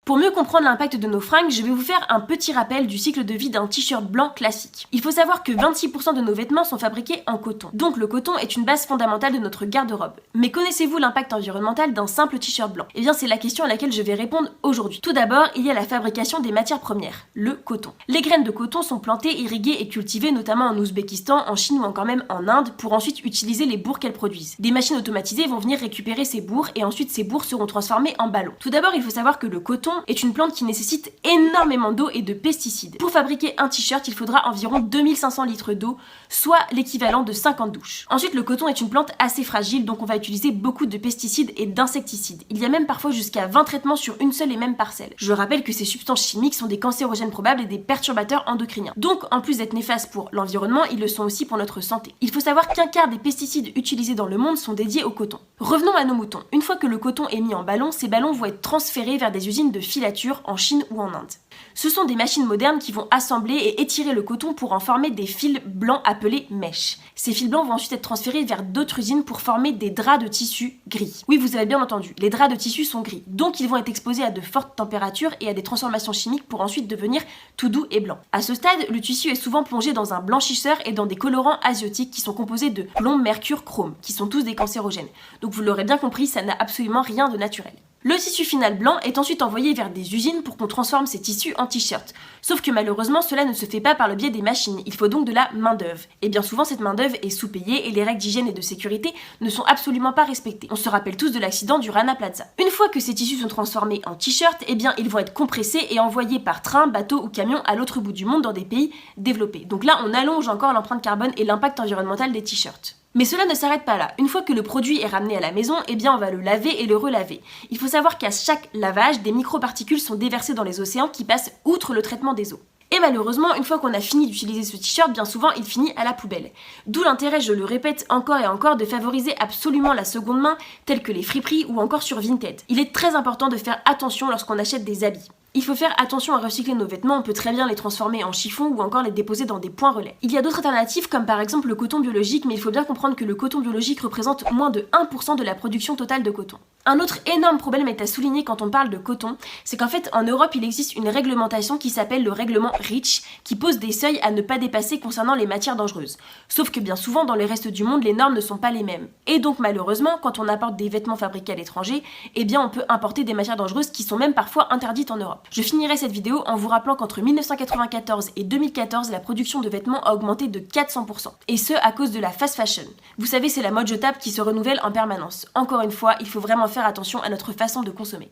Pour mieux comprendre l'impact de nos fringues, je vais vous faire un petit rappel du cycle de vie d'un t-shirt blanc classique. Il faut savoir que 26% de nos vêtements sont fabriqués en coton. Donc le coton est une base fondamentale de notre garde-robe. Mais connaissez-vous l'impact environnemental d'un simple t-shirt blanc? Eh bien c'est la question à laquelle je vais répondre aujourd'hui. Tout d'abord, il y a la fabrication des matières premières, le coton. Les graines de coton sont plantées, irriguées et cultivées notamment en Ouzbékistan, en Chine ou encore même en Inde pour ensuite utiliser les bourres qu'elles produisent. Des machines automatisées vont venir récupérer ces bourres et ensuite ces bourres seront transformées en ballons. Tout d'abord, il faut savoir que le coton est une plante qui nécessite énormément d'eau et de pesticides. Pour fabriquer un t-shirt, il faudra environ 2500 litres d'eau, soit l'équivalent de 50 douches. Ensuite, le coton est une plante assez fragile, donc on va utiliser beaucoup de pesticides et d'insecticides. Il y a même parfois jusqu'à 20 traitements sur une seule et même parcelle. Je rappelle que ces substances chimiques sont des cancérogènes probables et des perturbateurs endocriniens. Donc, en plus d'être néfastes pour l'environnement, ils le sont aussi pour notre santé. Il faut savoir qu'un quart des pesticides utilisés dans le monde sont dédiés au coton. Revenons à nos moutons. Une fois que le coton est mis en ballon, ces ballons vont être transférés vers des usines de filature en Chine ou en Inde. Ce sont des machines modernes qui vont assembler et étirer le coton pour en former des fils blancs appelés mèches. Ces fils blancs vont ensuite être transférés vers d'autres usines pour former des draps de tissu gris. Oui, vous avez bien entendu, les draps de tissu sont gris, donc ils vont être exposés à de fortes températures et à des transformations chimiques pour ensuite devenir tout doux et blanc. À ce stade, le tissu est souvent plongé dans un blanchisseur et dans des colorants asiatiques qui sont composés de plomb, mercure, chrome, qui sont tous des cancérogènes. Donc vous l'aurez bien compris, ça n'a absolument rien de naturel. Le tissu final blanc est ensuite envoyé vers des usines pour qu'on transforme ces tissus en t-shirt. Sauf que malheureusement, cela ne se fait pas par le biais des machines, il faut donc de la main-d'œuvre. Et bien souvent, cette main-d'œuvre est sous-payée et les règles d'hygiène et de sécurité ne sont absolument pas respectées. On se rappelle tous de l'accident du Rana Plaza. Une fois que ces tissus sont transformés en t-shirt, eh bien ils vont être compressés et envoyés par train, bateau ou camion à l'autre bout du monde dans des pays développés. Donc là, on allonge encore l'empreinte carbone et l'impact environnemental des t-shirts. Mais cela ne s'arrête pas là. Une fois que le produit est ramené à la maison, eh bien on va le laver et le relaver. Il faut savoir qu'à chaque lavage, des microparticules sont déversées dans les océans qui passent outre le traitement des eaux. Et malheureusement, une fois qu'on a fini d'utiliser ce t-shirt, bien souvent il finit à la poubelle. D'où l'intérêt, je le répète encore et encore, de favoriser absolument la seconde main, telle que les friperies ou encore sur Vinted. Il est très important de faire attention lorsqu'on achète des habits. Il faut faire attention à recycler nos vêtements, on peut très bien les transformer en chiffon ou encore les déposer dans des points relais. Il y a d'autres alternatives comme par exemple le coton biologique, mais il faut bien comprendre que le coton biologique représente moins de 1% de la production totale de coton. Un autre énorme problème est à souligner quand on parle de coton, c'est qu'en fait en Europe il existe une réglementation qui s'appelle le règlement REACH qui pose des seuils à ne pas dépasser concernant les matières dangereuses. Sauf que bien souvent dans le reste du monde les normes ne sont pas les mêmes. Et donc malheureusement quand on apporte des vêtements fabriqués à l'étranger, eh bien on peut importer des matières dangereuses qui sont même parfois interdites en Europe. Je finirai cette vidéo en vous rappelant qu'entre 1994 et 2014 la production de vêtements a augmenté de 400%. Et ce à cause de la fast fashion. Vous savez c'est la mode jetable qui se renouvelle en permanence. Encore une fois, il faut vraiment faire attention à notre façon de consommer.